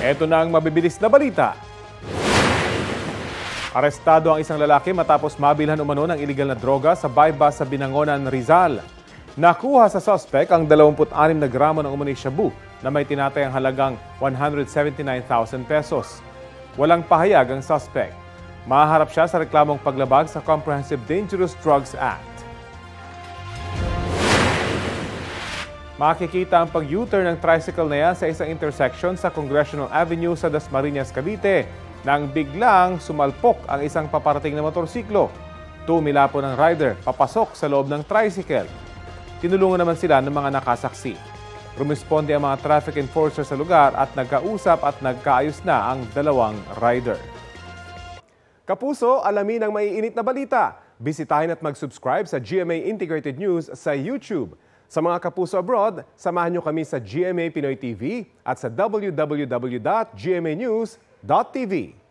Ito na ang mabibilis na balita. Arestado ang isang lalaki matapos mabilhan umano ng iligal na droga sa bypass sa Binangonan, Rizal. Nakuha sa suspect ang 26 na gramo ng umano'y shabu na may tinatayang halagang 179,000 pesos. Walang pahayag ang suspect. Mahaharap siya sa reklamong paglabag sa Comprehensive Dangerous Drugs Act. Makikita ang pag-U-turn ng tricycle na yan sa isang intersection sa Congressional Avenue sa Dasmariñas, Cavite nang biglang sumalpok ang isang paparating na motorsiklo. Tumila po ng rider papasok sa loob ng tricycle. Tinulungan naman sila ng mga nakasaksi. Rumisponde ang mga traffic enforcer sa lugar at nagkausap at nagkaayos na ang dalawang rider. Kapuso, alamin ang maiinit na balita. Bisitahin at mag-subscribe sa GMA Integrated News sa YouTube. Sa mga kapuso abroad, samahan nyo kami sa GMA Pinoy TV at sa www.gmanews.tv.